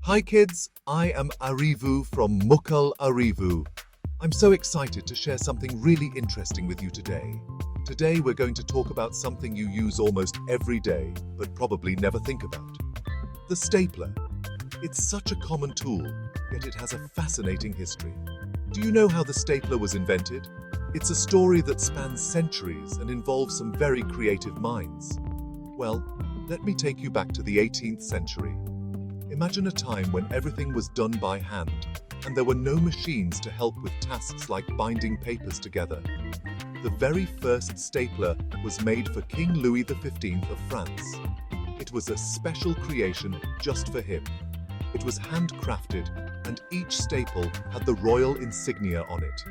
Hi kids, I am Arivu from Mukal Arivu. I'm so excited to share something really interesting with you today. Today we're going to talk about something you use almost every day, but probably never think about. The stapler. It's such a common tool, yet it has a fascinating history. Do you know how the stapler was invented? It's a story that spans centuries and involves some very creative minds. Well, let me take you back to the 18th century. Imagine a time when everything was done by hand, and there were no machines to help with tasks like binding papers together. The very first stapler was made for King Louis XV of France. It was a special creation just for him. It was handcrafted, and each staple had the royal insignia on it.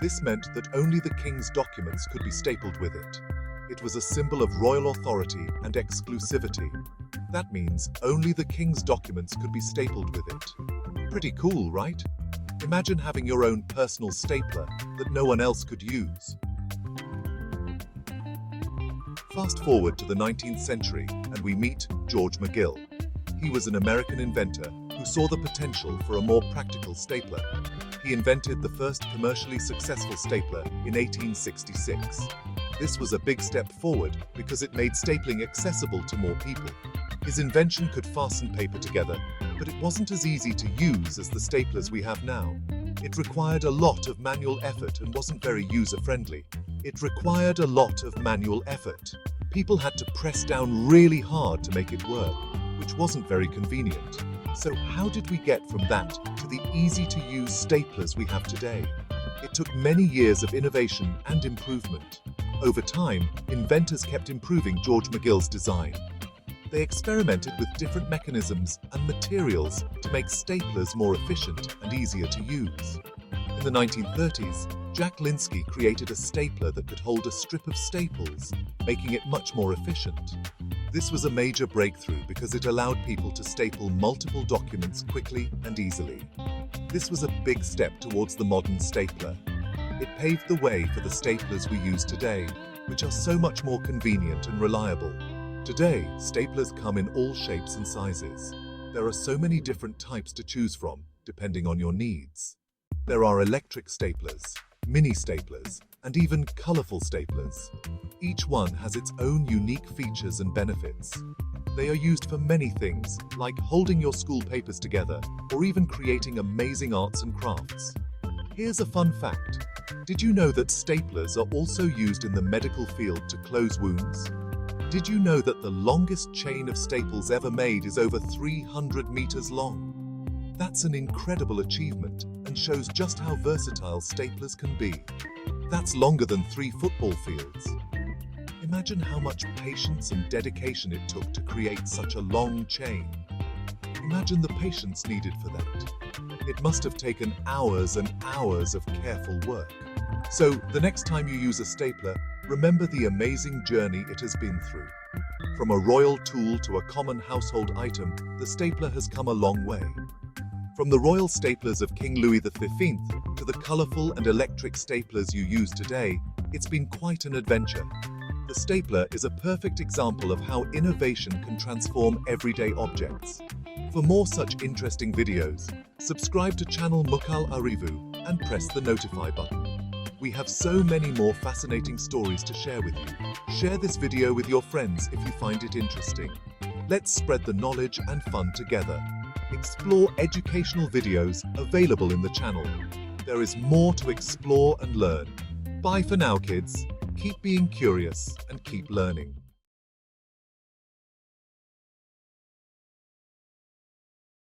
This meant that only the king's documents could be stapled with it. It was a symbol of royal authority and exclusivity. That means only the king's documents could be stapled with it. Pretty cool, right? Imagine having your own personal stapler that no one else could use. Fast forward to the 19th century and we meet George McGill. He was an American inventor who saw the potential for a more practical stapler. He invented the first commercially successful stapler in 1866. This was a big step forward because it made stapling accessible to more people. His invention could fasten paper together, but it wasn't as easy to use as the staplers we have now. It required a lot of manual effort and wasn't very user-friendly. People had to press down really hard to make it work, which wasn't very convenient. So how did we get from that to the easy-to-use staplers we have today? It took many years of innovation and improvement. Over time, inventors kept improving George McGill's design. They experimented with different mechanisms and materials to make staplers more efficient and easier to use. In the 1930s, Jack Linsky created a stapler that could hold a strip of staples, making it much more efficient. This was a major breakthrough because it allowed people to staple multiple documents quickly and easily. This was a big step towards the modern stapler. It paved the way for the staplers we use today, which are so much more convenient and reliable. Today, staplers come in all shapes and sizes. There are so many different types to choose from, depending on your needs. There are electric staplers, mini staplers, and even colorful staplers. Each one has its own unique features and benefits. They are used for many things, like holding your school papers together, or even creating amazing arts and crafts. Here's a fun fact. Did you know that staplers are also used in the medical field to close wounds? Did you know that the longest chain of staples ever made is over 300 meters long? That's an incredible achievement and shows just how versatile staplers can be. That's longer than 3 football fields. Imagine how much patience and dedication it took to create such a long chain. Imagine the patience needed for that. It must have taken hours and hours of careful work. So, the next time you use a stapler, remember the amazing journey it has been through. From a royal tool to a common household item, the stapler has come a long way. From the royal staplers of King Louis XV to the colorful and electric staplers you use today, it's been quite an adventure. The stapler is a perfect example of how innovation can transform everyday objects. For more such interesting videos, subscribe to channel Mukal Arivu and press the notify button. We have so many more fascinating stories to share with you. Share this video with your friends if you find it interesting. Let's spread the knowledge and fun together. Explore educational videos available in the channel. There is more to explore and learn. Bye for now, kids. Keep being curious and keep learning.